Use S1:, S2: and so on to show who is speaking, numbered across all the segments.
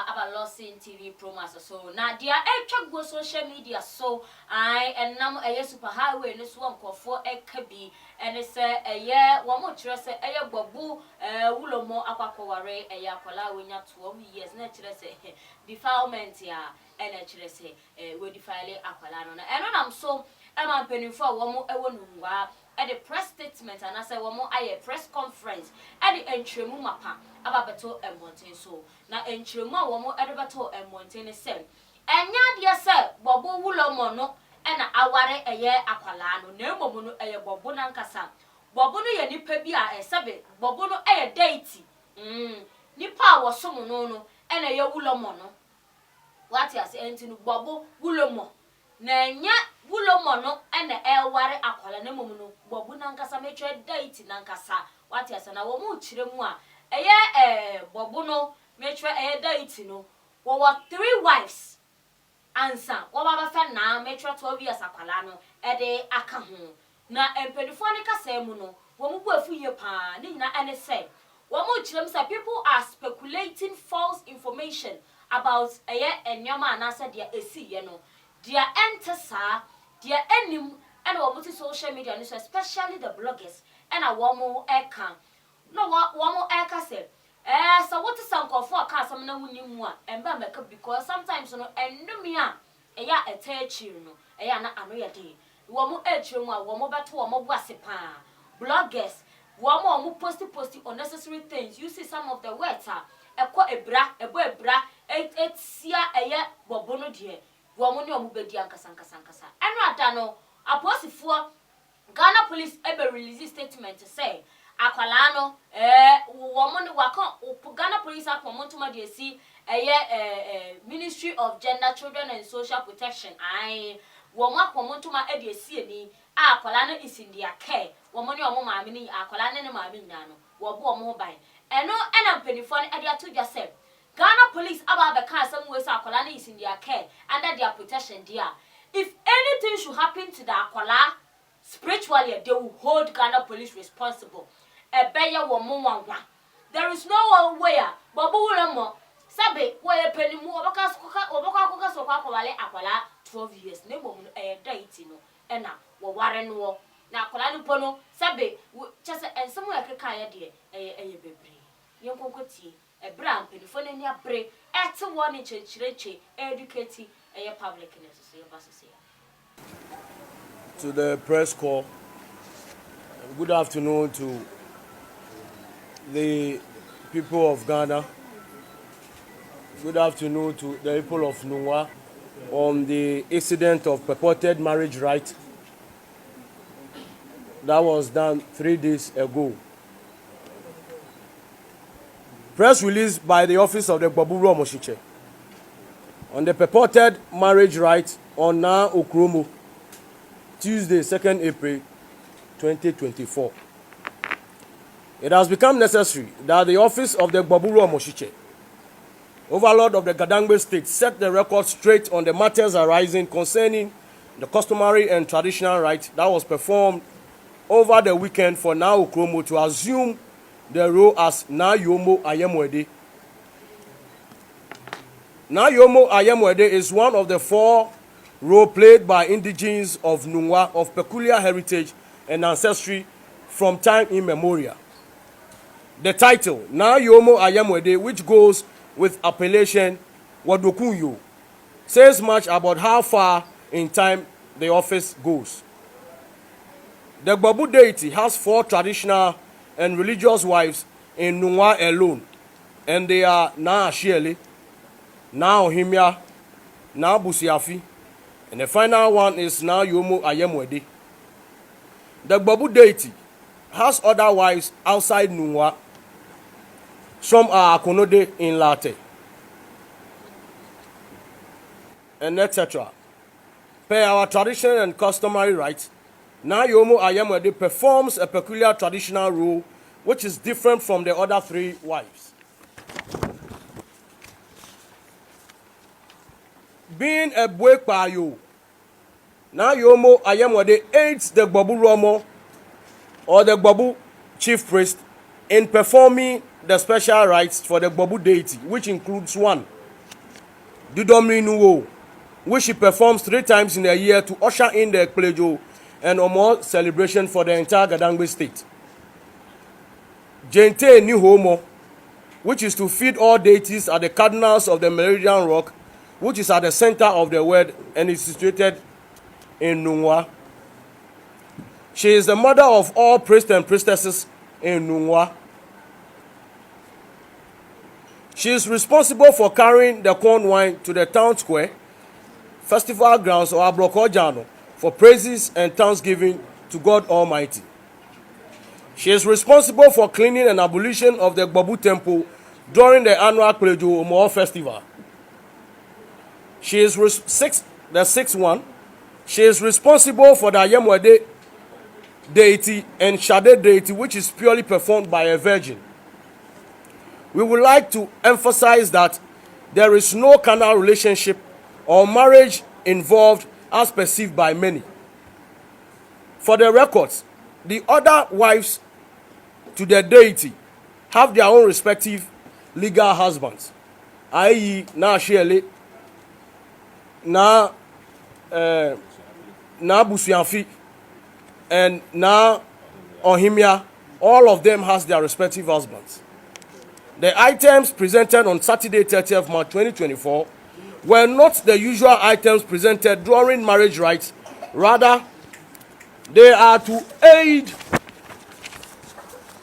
S1: aba LORDSON TV promo so na dia etwa go social media so I enam eye super highway no so nkofo ekabi ene se eye wo mo kire se eye Gborbu Wulomo akwakoware eye akola wenya 12 years na kire se defilement ya ene kire se we defile akola no na eno nam so ema penifo wo mo ewo Nungua the press statement and I say one more press conference at the entremu mapa ababeto and mountain so now entremu one more elevator and mountain say and ya dear sir Gborbu Wulomo no and aware a year aqualano no mono a Gborbu nankasa Gborbu no ye nipa bi a sabe Gborbu no a deity nipa was so no and a ye Wulomo no what you say enti Gborbu Wulomo na nya Wulomo no ene ware akwala na momu no Gborbu nankasa metwe date nankasa wati asa na wo mu kire mu a eye Gborbu no metwe date no wo 3 wives ansa wo baba fa na metwe 12 years akwala no de aka ho na empedifo ne kasa mu no wo mu bu afu ye pa ni nyina ene say wo mu kire mu say people are speculating false information about enyoma anasa dia esi ye no dia entesa dia enim and what social media news, especially the bloggers and a woman eka no woman eka say so what is some for car some na wuni mu and ba make because sometimes no enumi a eya etechi no eya na ano ya dey woman echire mu a woman beto woman boase pa bloggers woman post unnecessary things you see some of the words eko ebra etia eye Gborbu no de woman ni omubedi ankasa eno ada no aposifo Ghana police ebe release statement to say akwala no woman waka Ghana police akomontoma de si Ministry of Gender, Children and Social Protection woman akomontoma e de si ani akwala no is in their care woman ni omo maami ni akwala ne maami nya no wo bo omo ban eno ena mpenifo no e de ato dwa say Ghana police about the car some ways akwala is in their care under their protection there. If anything should happen to the akwala spiritually, they will hold Ghana police responsible. There is no one way Gborbu Wulomo sabe where penny more because so akwala 12 years nebo deity no ena wo ware no na akwala no pono sabe chese ensemo yakeka ya de bebre yenkonkoti ebra penifo na ni abre ete woni chechireche educate public
S2: to the press call. Good afternoon to the people of Ghana. Good afternoon to the people of Nungua on the incident of purported marriage right that was done 3 days ago. Press release by the office of the Gborbu Wulomo on the purported marriage right on Na Okromo, Tuesday, 2nd April 2024. It has become necessary that the office of the Gborbu Wulomo, overlord of the Gadangbe state, set the record straight on the matters arising concerning the customary and traditional right that was performed over the weekend for Na Okromo to assume the role as Na Yomo Ayemwede. Na Yomo Ayemwede is one of the 4 roles played by indigenes of Nungua of peculiar heritage and ancestry from time immemorial. The title, Na Yomo Ayemwede, which goes with appellation Wadokunyo, says much about how far in time the office goes. The Gborbu deity has 4 traditional and religious wives in Nungua alone, and they are Na Ashiele, Na Ohimia, Na Busiafi, and the final one is Na Yomo Ayemwede. The Gborbu deity has other wives outside Nungua. Some are Akonode in Late, and etc. Per our tradition and customary rights, Na Yomo Ayemwede performs a peculiar traditional role which is different from the other 3 wives. Being a Bwekpayo, Na Yomo Ayemwede aids the Gborbu Wulomo or the Gborbu chief priest in performing the special rites for the Gborbu deity, which includes 1. Dudomri Nuwo, which she performs 3 times in a year to usher in the Ekpelejo and Omo celebration for the entire Gadangbe state. Jente Nihomo, which is to feed all deities at the cardinals of the Meridian Rock, which is at the center of the world and is situated in Nungua. She is the mother of all priests and priestesses in Nungua. She is responsible for carrying the corn wine to the town square, festival grounds or Abrokojano for praises and thanksgiving to God Almighty. She is responsible for cleaning and abolition of the Gborbu temple during the annual Plejo Omo festival. She is the sixth one. She is responsible for the Ayemwede deity and Shade deity, which is purely performed by a virgin. We would like to emphasize that there is no carnal relationship or marriage involved as perceived by many. For the records, the other wives to the deity have their own respective legal husbands, i.e. na Shele, na Busuanfi, and na Ohimia. All of them has their respective husbands. The items presented on Saturday, 30th March 2024 were not the usual items presented during marriage rites. Rather, they are to aid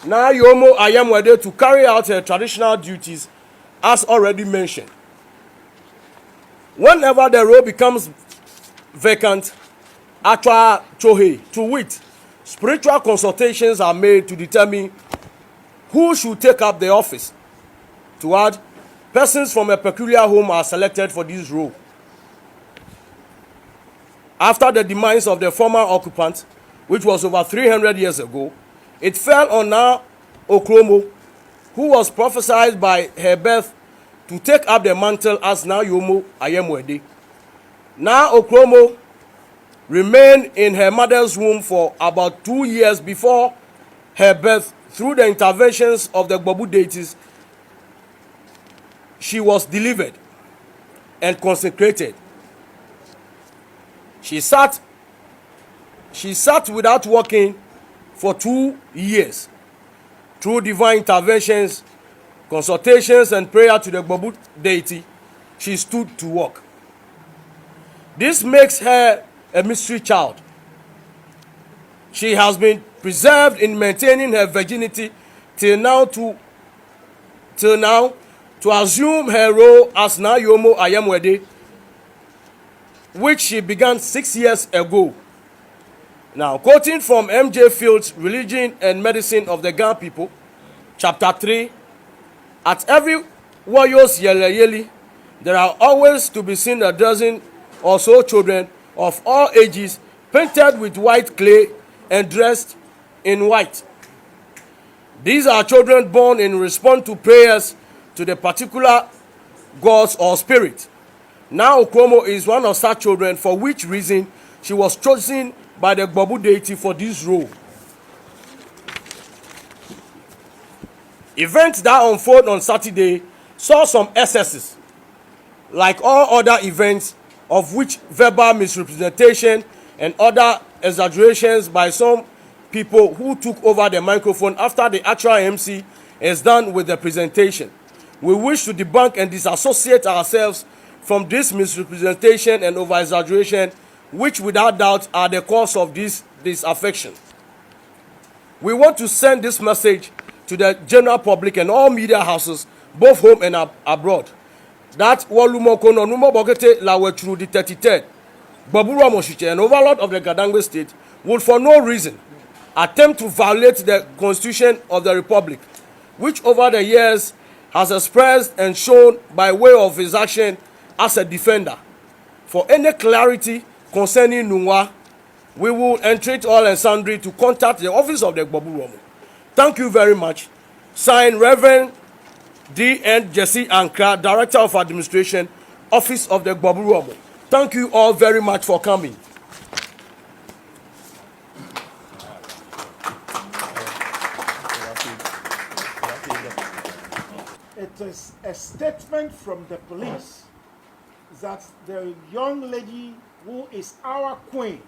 S2: Na Yomo Ayemwede to carry out her traditional duties as already mentioned. Whenever the role becomes vacant, Atwa Chohe, to wit, spiritual consultations are made to determine who should take up the office. To add, persons from a peculiar home are selected for this role. After the demise of the former occupant, which was over 300 years ago, it fell on Na Okromo, who was prophesied by her birth to take up the mantle as Na Yomo Ayemwede. Na Okromo remained in her mother's womb for about 2 years before her birth. Through the interventions of the Gborbu deities, she was delivered and consecrated. She sat without walking for 2 years. Through divine interventions, consultations, and prayer to the Gborbu deity, she stood to walk. This makes her a mystery child. She has been preserved in maintaining her virginity till now to assume her role as Na Yomo Ayemwede, which she began 6 years ago. Now, quoting from M.J. Field's Religion and Medicine of the Ga People, chapter 3, at every warrior's yele, there are always to be seen a dozen or so children of all ages, painted with white clay and dressed in white. These are children born in response to prayers to the particular gods or spirit. Now Okromo is one of such children, for which reason she was chosen by the Gborbu deity for this role. Events that unfold on Saturday saw some excesses, like all other events, of which verbal misrepresentation and other exaggerations by some people who took over the microphone after the actual MC is done with the presentation. We wish to debunk and disassociate ourselves from this misrepresentation and over-exaggeration, which without doubt are the cause of this disaffection. We want to send this message to the general public and all media houses, both home and abroad, that Walumo Kono Numo Bogete Lawechuru the 33rd, Gborbu Wulomo an overlord of the Gadangbe state, would for no reason attempt to violate the Constitution of the Republic, which over the years has expressed and shown by way of his action as a defender. For any clarity concerning Nungua, we will entreat all and sundry to contact the office of the Gborbu Wulomo. Thank you very much. Signed, Reverend D.N. Jesse Ankra, Director of Administration, Office of the Gborbu Wulomo. Thank you all very much for coming.
S3: It is a statement from the police that the young lady who is our queen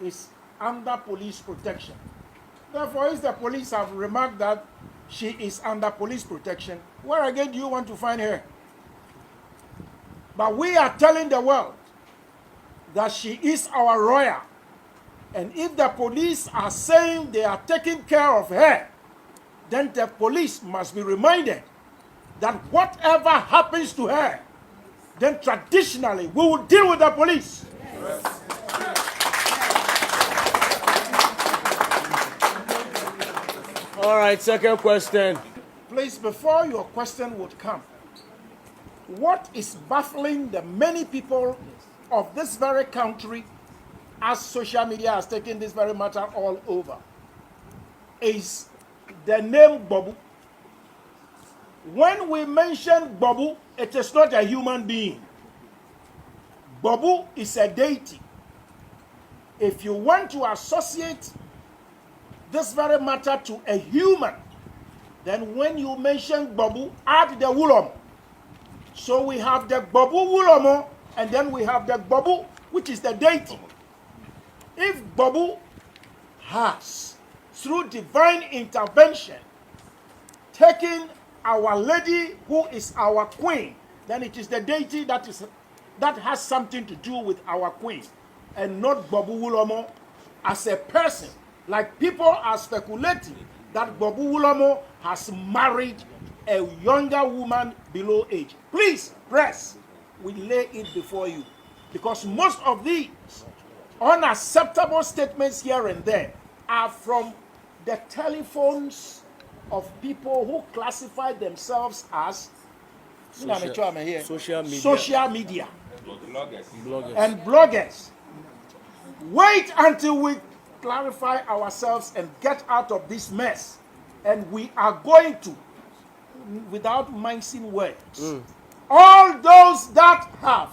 S3: is under police protection. Therefore, if the police have remarked that she is under police protection, where again do you want to find her? But we are telling the world that she is our royal. And if the police are saying they are taking care of her, then the police must be reminded that whatever happens to her, then traditionally we will deal with the police. Yes.
S2: All right, second question.
S3: Please, before your question would come, what is baffling the many people of this very country, as social media has taken this very matter all over, is the name Gborbu. When we mention Gborbu, it is not a human being. Gborbu is a deity. If you want to associate this very matter to a human, then when you mention Gborbu, add the Wulomo. So we have the Gborbu Wulomo, and then we have the Gborbu, which is the deity. If Gborbu has, through divine intervention, taken our lady who is our queen, then it is the deity that has something to do with our queen, and not Gborbu Wulomo as a person. Like people are speculating that Gborbu Wulomo has married a younger woman below age. Please, press, we lay it before you. Because most of these unacceptable statements here and there are from the telephones of people who classify themselves as social media. And bloggers. Wait until we clarify ourselves and get out of this mess. And we are going to, without mincing words, all those that have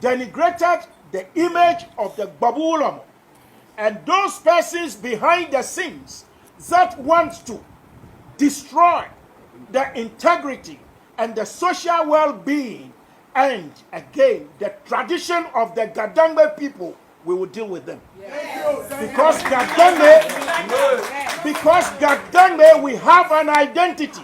S3: denigrated the image of the Gborbu Wulomo, and those persons behind the scenes that want to destroy the integrity and the social well-being and, again, the tradition of the Gadangme people, we will deal with them. Yes. Because Gadangme, we have an identity.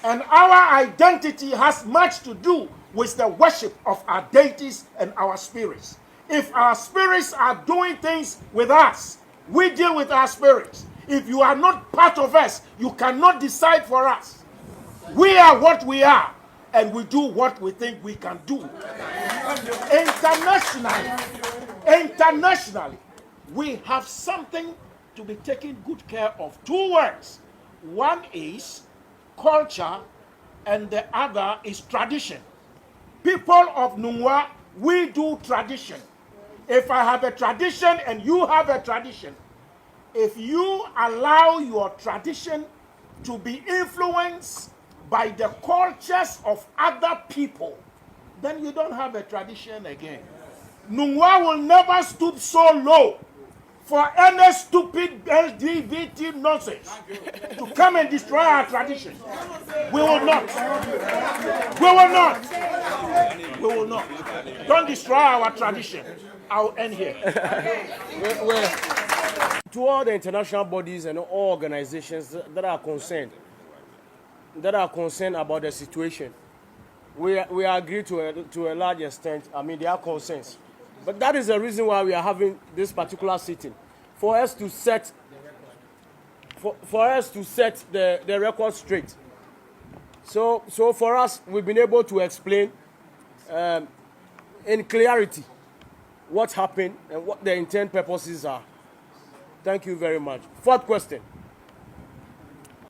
S3: And our identity has much to do with the worship of our deities and our spirits. If our spirits are doing things with us, we deal with our spirits. If you are not part of us, you cannot decide for us. We are what we are, and we do what we think we can do. Internationally, we have something to be taken good care of. Two words. One is culture, and the other is tradition. People of Nungua, we do tradition. If I have a tradition and you have a tradition, if you allow your tradition to be influenced by the cultures of other people, then you don't have a tradition again. Nungua will never stoop so low for any stupid LGBT nonsense to come and destroy our tradition. We will not. We will not. We will not. Don't destroy our tradition. I'll end here.
S2: To all the international bodies and all organizations that are concerned about the situation, we agree to a large extent. I mean, there are concerns. But that is the reason why we are having this particular sitting, for us to set the record straight. So for us, we've been able to explain in clarity what happened and what the intent purposes are. Thank you very much. Fourth question.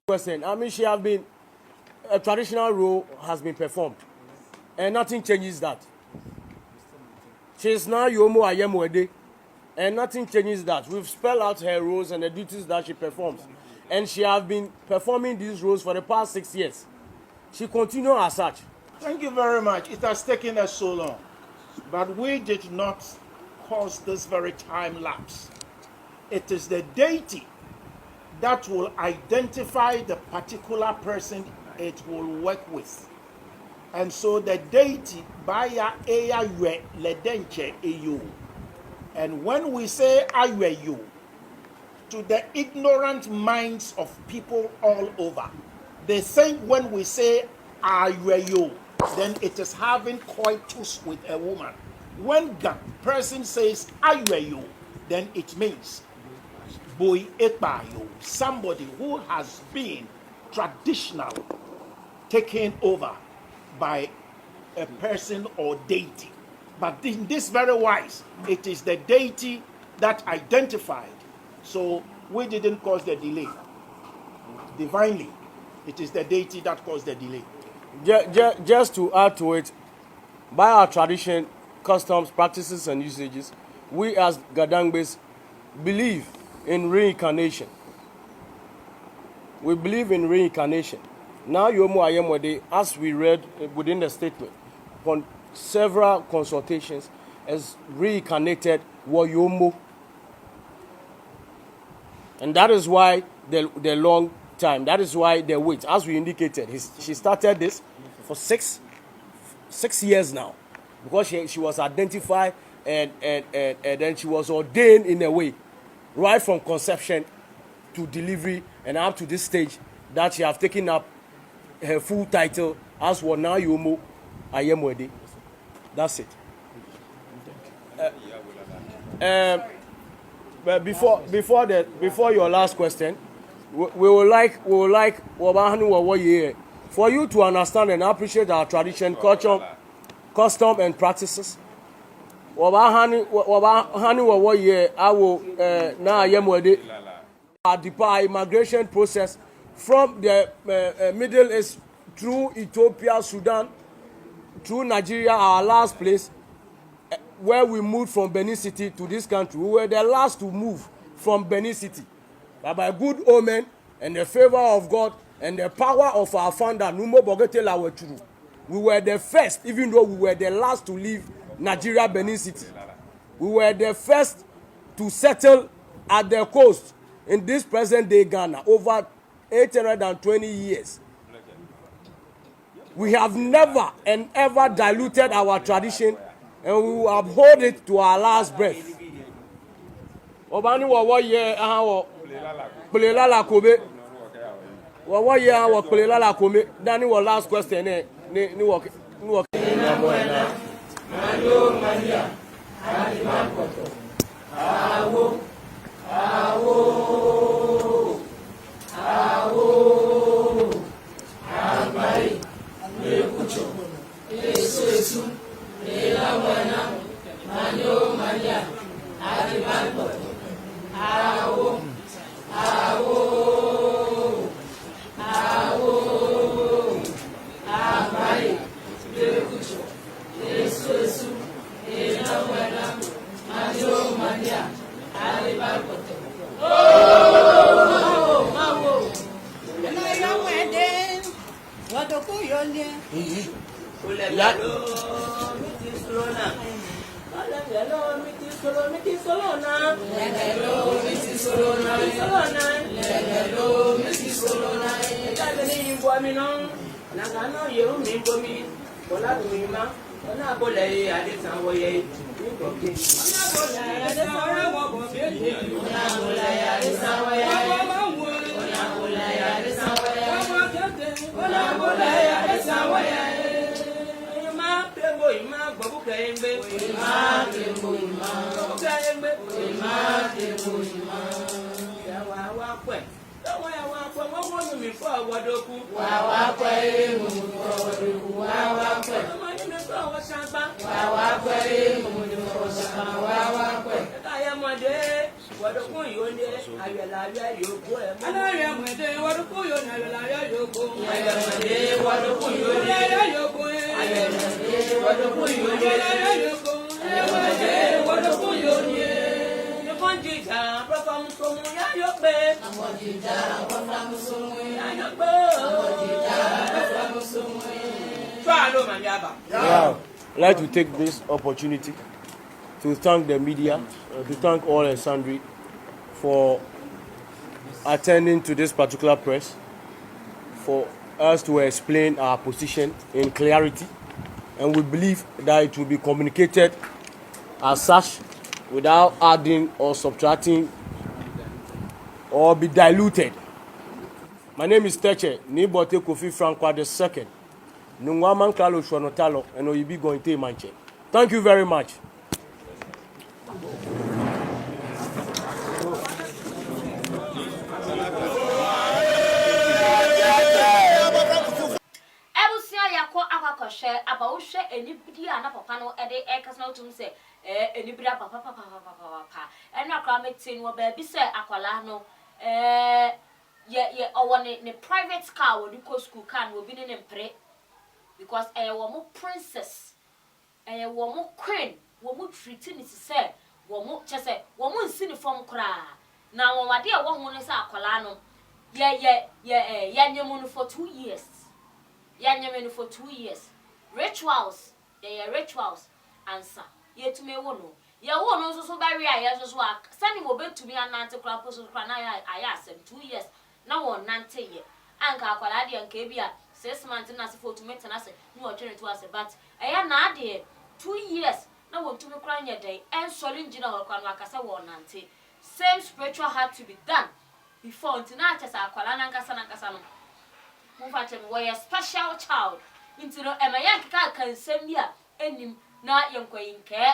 S2: I mean, she have been, a traditional role has been performed, and nothing changes that. She is now Yomo Ayemwede, and nothing changes that. We've spelled out her roles and the duties that she performs, and she has been performing these roles for the past 6 years. She continues as such.
S3: Thank you very much. It has taken us so long, but we did not cause this very time lapse. It is the deity that will identify the particular person it will work with. And so the deity baya eya ywe ledenche eyo. And when we say ayweyo, to the ignorant minds of people all over, they think when we say ayweyo, then it is having coitus with a woman. When the person says ayweyo, then it means boy ekbayo, somebody who has been traditional taken over by a person or deity. But in this very wise, it is the deity that identified. So we didn't cause the delay. Divinely, it is the deity that caused the delay.
S2: Just to add to it, by our tradition, customs, practices, and usages, we as Gadangbes believe in reincarnation. We believe in reincarnation. Now, Yomo Ayemwede, as we read within the statement, on several consultations, has reincarnated Woyomo. And that is why the long time, that is why the wait. As we indicated, she started this for six years now, because she was identified and then she was ordained in a way, right from conception to delivery and up to this stage that she have taken up her full title as Wana Yomo Ayemwede. That's it. But before your last question, we would like for you to understand and appreciate our tradition, culture, custom, and practices. Our immigration process from the Middle East through Ethiopia, Sudan, through Nigeria, our last place, where we moved from Benin City to this country. We were the last to move from Benin City. But by good omen and the favor of God and the power of our founder, Numo Bogetela Weturu, we were the first, even though we were the last to leave Nigeria, Benin City. We were the first to settle at the coast in this present day Ghana over 820 years. We have never and ever diluted our tradition, and we will uphold it to our last breath. Obani wa ye awo pelela la kobe. Wa ye awo pelela la kobe. Dani wa last question ni wo. Mando Maria, Alimakoto, Awo, Amari, Lekucho, Esu, Elawana, Mando Maria, Alimakoto, Awo, Amari, Lekucho. Esu, Elawana, Mando Maria, Alimakoto. Oh, and I know where then. What do you need? Ona bole ade sanwo ye ni goke ona bole ade sanwo wo be ona bole ade sanwo ye ona bole ade sanwo ye ona bole ade sanwo ye ma pego ima gbobu kayembe ima pego ima gbobu kayembe ima pego ima ya wa pe wa wọ́n mi fọ́ ọwọ́dọ́kú. Wà pẹ́ mo fọ́ ọwọ́dọ́kú. Wà pẹ́. Ọmọdé mi fọ́ ọwọ́ ṣàgbá. Wà pẹ́ mo fọ́ ṣàgbá. Wà pẹ́. Ayọ̀mọdé wọ́dọ́kú yóò ní ayọ̀láyà yòókù ẹ̀ mọ́. Ayọ̀mọdé wọ́dọ́kú yóò ní ayọ̀láyà yòókù. Ayọ̀mọdé wọ́dọ́kú yóò ní ayọ̀láyà yòókù. Ayọ̀mọdé wọ́dọ́kú yóò ní ayọ̀láyà yòókù. Ayọ̀mọdé wọ́dọ́kú yóò ní Jija, Papa Musomu, Yayope. Jija, Papa Musomu, Yayope. Jija, Papa Musomu. Yeah, I'd like to take this opportunity to thank the media, to thank all and sundry for attending to this particular press, for us to explain our position in clarity, and we believe that it will be communicated as such without adding or subtracting or be diluted. My name is Teche Nibote Kofi Francois II. Nungua Mankalo Shwanotalo and Oyibi Gointe Manche. Thank you very much.
S1: About share anybody and a papa at the acres not to say anybody papa and a climate tin will be say aqualano or one in a private car will you go school can will be in pray because a woman princess a woman queen woman treating is say woman just say woman sin from cry now my dear one is aqualano yeah for 2 years. Yanyamenu for 2 years. Rituals, rituals. Answer. Ye to me one. Ye won also so by ria so work. Sending will be to me and Nante Crampus I asked him 2 years. Now on Nante ye. Anka Qualadi and Kabia 6 months and as for to meet and I said, no alternative to us, but I am not dear. 2 years. Now want to me crying your day and solid general Kwanwakasa won Nante. Same spiritual had to be done before tonight as our Qualana Casana. Why a special child into no Emayanka can send me any not young queen care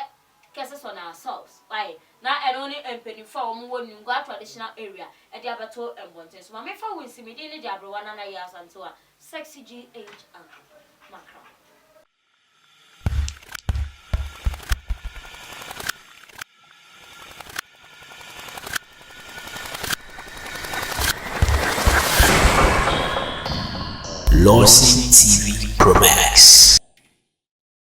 S1: cases on ourselves. Why not and only a penny for one Nungua traditional area at the Abato and Montez. Mamma for we see me in the Jabra 1 years and so on. Sexy GH and Macron.
S4: LORDSON TV Pro Max.